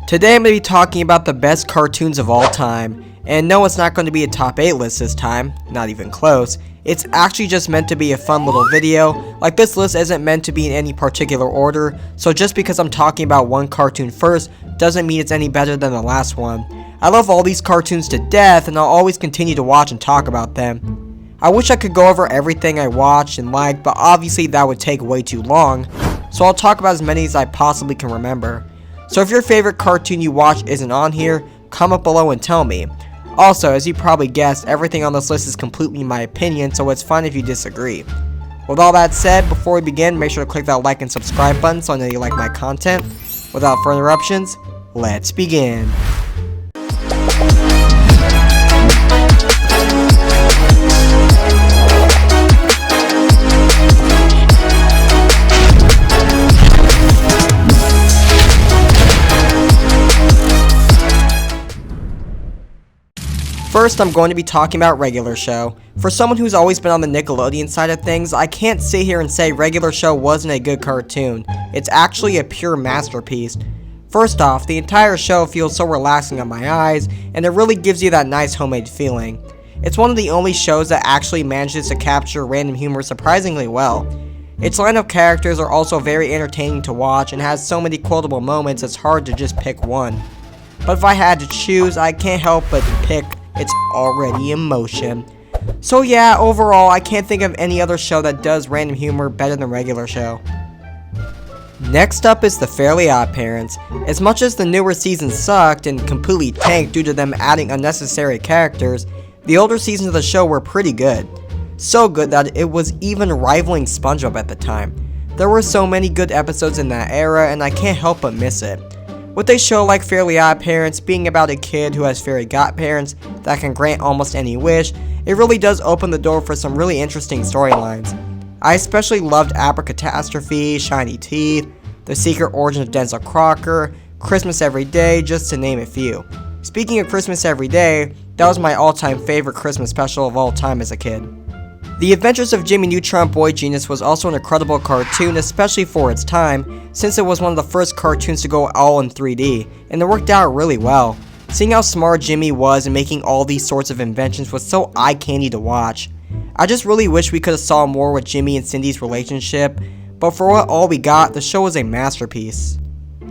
Today I'm going to be talking about the best cartoons of all time, and no, it's not going to be a top 8 list this time, not even close. It's actually just meant to be a fun little video. Like, this list isn't meant to be in any particular order, so just because I'm talking about one cartoon first doesn't mean it's any better than the last one. I love all these cartoons to death, and I'll always continue to watch and talk about them. I wish I could go over everything I watched and liked, but obviously that would take way too long, so I'll talk about as many as I possibly can remember. So if your favorite cartoon you watch isn't on here, comment below and tell me. Also, as you probably guessed, everything on this list is completely my opinion, so it's fine if you disagree. With all that said, before we begin, make sure to click that like and subscribe button so I know you like my content. Without further interruptions, let's begin. First, I'm going to be talking about Regular Show. For someone who's always been on the Nickelodeon side of things, I can't sit here and say Regular Show wasn't a good cartoon. It's actually a pure masterpiece. First off, the entire show feels so relaxing on my eyes, and it really gives you that nice homemade feeling. It's one of the only shows that actually manages to capture random humor surprisingly well. Its line of characters are also very entertaining to watch and has so many quotable moments it's hard to just pick one. But if I had to choose, I can't help but pick It's Already in Motion. So yeah, overall, I can't think of any other show that does random humor better than Regular Show. Next up is the Fairly OddParents. As much as the newer seasons sucked and completely tanked due to them adding unnecessary characters, the older seasons of the show were pretty good. So good that it was even rivaling SpongeBob at the time. There were so many good episodes in that era, and I can't help but miss it. With a show like Fairly OddParents being about a kid who has fairy godparents that can grant almost any wish, it really does open the door for some really interesting storylines. I especially loved Abracatastrophe, Shiny Teeth, The Secret Origin of Denzel Crocker, Christmas Every Day, just to name a few. Speaking of Christmas Every Day, that was my all-time favorite Christmas special of all time as a kid. The Adventures of Jimmy Neutron Boy Genius was also an incredible cartoon, especially for its time, since it was one of the first cartoons to go all in 3D, and it worked out really well. Seeing how smart Jimmy was and making all these sorts of inventions was so eye-candy to watch. I just really wish we could have saw more with Jimmy and Cindy's relationship, but for what all we got, the show was a masterpiece.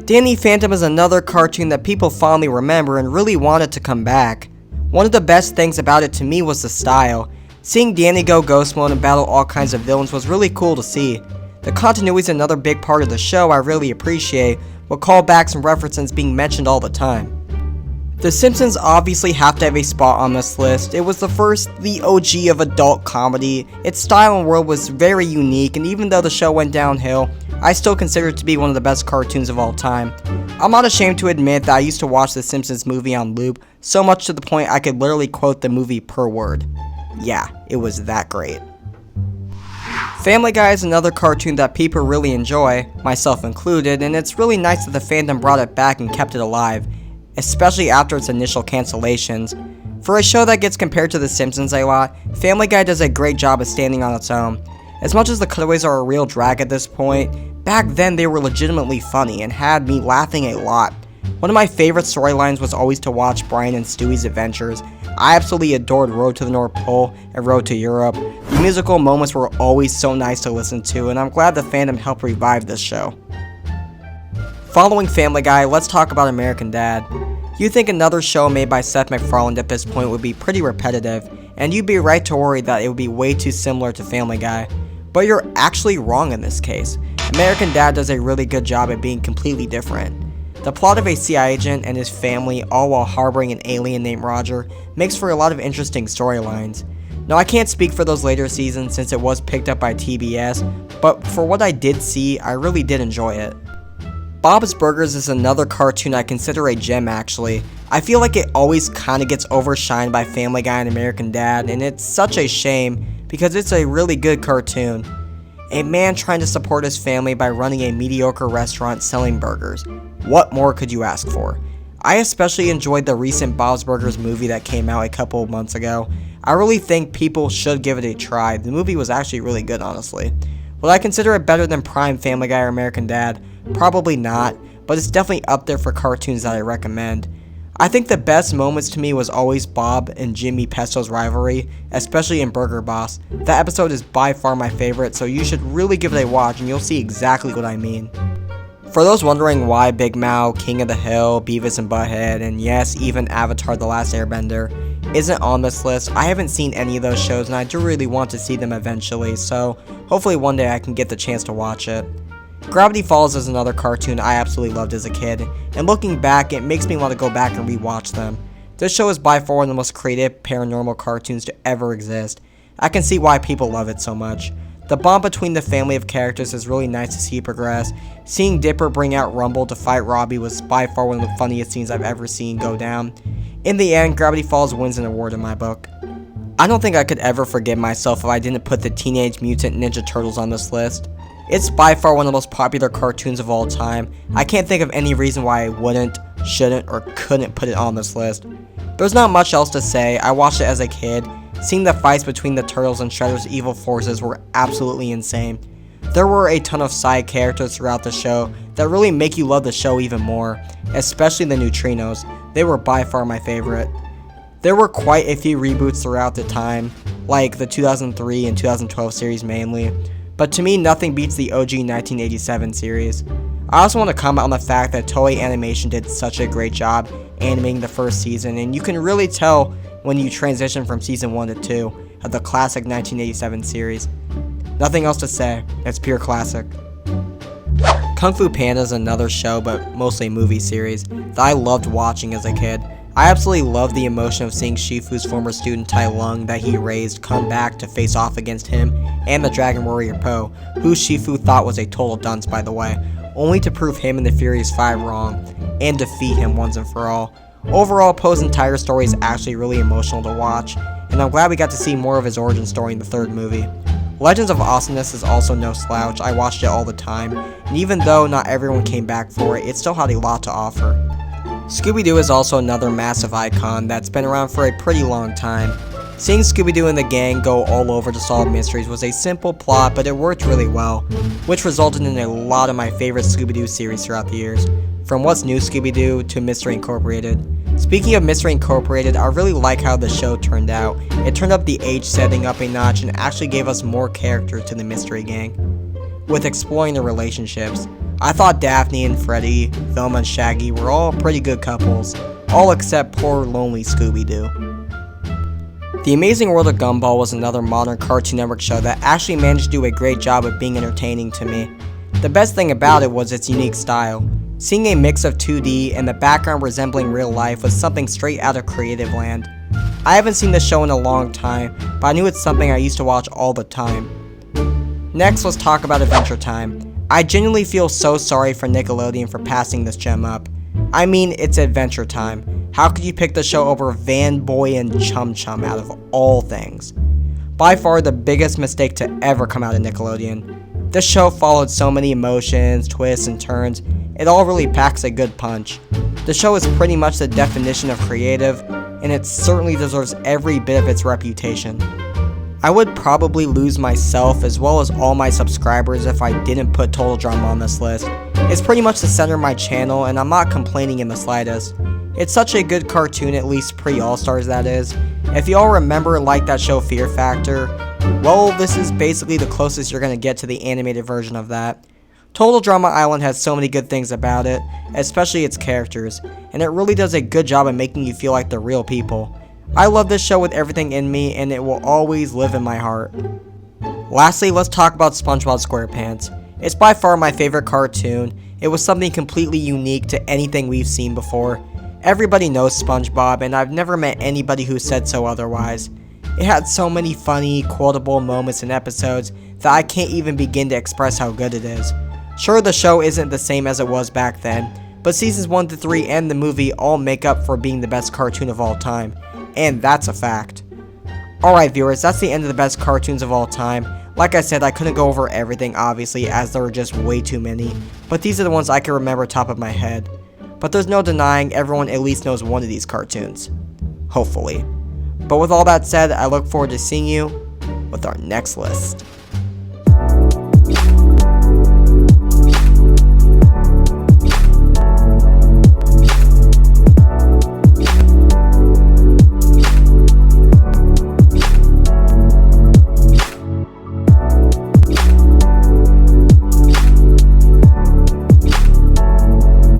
Danny Phantom is another cartoon that people fondly remember and really wanted to come back. One of the best things about it to me was the style. Seeing Danny go ghost mode and battle all kinds of villains was really cool to see. The continuity is another big part of the show I really appreciate, with callbacks and references being mentioned all the time. The Simpsons obviously have to have a spot on this list. It was the OG of adult comedy. Its style and world was very unique, and even though the show went downhill, I still consider it to be one of the best cartoons of all time. I'm not ashamed to admit that I used to watch the Simpsons movie on loop, so much to the point I could literally quote the movie per word. Yeah, it was that great. Family Guy is another cartoon that people really enjoy, myself included, and it's really nice that the fandom brought it back and kept it alive, especially after its initial cancellations. For a show that gets compared to The Simpsons a lot, Family Guy does a great job of standing on its own. As much as the cutaways are a real drag at this point, back then they were legitimately funny and had me laughing a lot. One of my favorite storylines was always to watch Brian and Stewie's adventures. I absolutely adored Road to the North Pole and Road to Europe. The musical moments were always so nice to listen to, and I'm glad the fandom helped revive this show. Following Family Guy, let's talk about American Dad. You'd think another show made by Seth MacFarlane at this point would be pretty repetitive, and you'd be right to worry that it would be way too similar to Family Guy. But you're actually wrong in this case. American Dad does a really good job at being completely different. The plot of a CIA agent and his family, all while harboring an alien named Roger, makes for a lot of interesting storylines. Now, I can't speak for those later seasons since it was picked up by TBS, but for what I did see, I really did enjoy it. Bob's Burgers is another cartoon I consider a gem actually. I feel like it always kinda gets overshined by Family Guy and American Dad, and it's such a shame because it's a really good cartoon. A man trying to support his family by running a mediocre restaurant selling burgers. What more could you ask for? I especially enjoyed the recent Bob's Burgers movie that came out a couple of months ago. I really think people should give it a try. The movie was actually really good, honestly. Would I consider it better than Prime, Family Guy, or American Dad? Probably not, but it's definitely up there for cartoons that I recommend. I think the best moments to me was always Bob and Jimmy Pesto's rivalry, especially in Burger Boss. That episode is by far my favorite, so you should really give it a watch and you'll see exactly what I mean. For those wondering why Big Mouth, King of the Hill, Beavis and Butthead, and yes, even Avatar The Last Airbender isn't on this list, I haven't seen any of those shows and I do really want to see them eventually, so hopefully one day I can get the chance to watch it. Gravity Falls is another cartoon I absolutely loved as a kid, and looking back, it makes me want to go back and rewatch them. This show is by far one of the most creative paranormal cartoons to ever exist. I can see why people love it so much. The bond between the family of characters is really nice to see progress. Seeing Dipper bring out Rumble to fight Robbie was by far one of the funniest scenes I've ever seen go down. In the end, Gravity Falls wins an award in my book. I don't think I could ever forgive myself if I didn't put the Teenage Mutant Ninja Turtles on this list. It's by far one of the most popular cartoons of all time. I can't think of any reason why I wouldn't, shouldn't, or couldn't put it on this list. There's not much else to say. I watched it as a kid. Seeing the fights between the Turtles and Shredder's evil forces were absolutely insane. There were a ton of side characters throughout the show that really make you love the show even more, especially the Neutrinos. They were by far my favorite. There were quite a few reboots throughout the time, like the 2003 and 2012 series mainly, but to me nothing beats the OG 1987 series. I also want to comment on the fact that Toei Animation did such a great job animating the first season, and you can really tell when you transition from season 1 to 2 of the classic 1987 series. Nothing else to say, it's pure classic. Kung Fu Panda is another show, but mostly a movie series, that I loved watching as a kid. I absolutely loved the emotion of seeing Shifu's former student Tai Lung that he raised come back to face off against him and the Dragon Warrior Po, who Shifu thought was a total dunce by the way, only to prove him and the Furious 5 wrong, and defeat him once and for all. Overall, Po's entire story is actually really emotional to watch, and I'm glad we got to see more of his origin story in the third movie. Legends of Awesomeness is also no slouch. I watched it all the time, and even though not everyone came back for it, it still had a lot to offer. Scooby-Doo is also another massive icon that's been around for a pretty long time. Seeing Scooby-Doo and the gang go all over to solve mysteries was a simple plot, but it worked really well, which resulted in a lot of my favorite Scooby-Doo series throughout the years, from What's New Scooby-Doo to Mystery Incorporated. Speaking of Mystery Incorporated, I really like how the show turned out. It turned up the age setting up a notch and actually gave us more character to the Mystery Gang, with exploring the relationships. I thought Daphne and Freddy, Velma and Shaggy were all pretty good couples, all except poor lonely Scooby-Doo. The Amazing World of Gumball was another modern Cartoon Network show that actually managed to do a great job of being entertaining to me. The best thing about it was its unique style. Seeing a mix of 2D and the background resembling real life was something straight out of Creative Land. I haven't seen this show in a long time, but I knew it's something I used to watch all the time. Next, let's talk about Adventure Time. I genuinely feel so sorry for Nickelodeon for passing this gem up. I mean, it's Adventure Time. How could you pick the show over Van Boy and Chum Chum out of all things? By far the biggest mistake to ever come out of Nickelodeon. This show followed so many emotions, twists, and turns. It all really packs a good punch. The show is pretty much the definition of creative, and it certainly deserves every bit of its reputation. I would probably lose myself as well as all my subscribers if I didn't put Total Drama on this list. It's pretty much the center of my channel, and I'm not complaining in the slightest. It's such a good cartoon, at least pre-All-Stars that is. If y'all remember and like that show Fear Factor, well, this is basically the closest you're going to get to the animated version of that. Total Drama Island has so many good things about it, especially its characters, and it really does a good job of making you feel like they're real people. I love this show with everything in me, and it will always live in my heart. Lastly, let's talk about SpongeBob SquarePants. It's by far my favorite cartoon. It was something completely unique to anything we've seen before. Everybody knows SpongeBob, and I've never met anybody who said so otherwise. It had so many funny, quotable moments and episodes that I can't even begin to express how good it is. Sure, the show isn't the same as it was back then, but seasons 1 to 3 and the movie all make up for being the best cartoon of all time. And that's a fact. Alright viewers, that's the end of the best cartoons of all time. Like I said, I couldn't go over everything obviously as there were just way too many, but these are the ones I can remember top of my head. But there's no denying everyone at least knows one of these cartoons. Hopefully. But with all that said, I look forward to seeing you with our next list.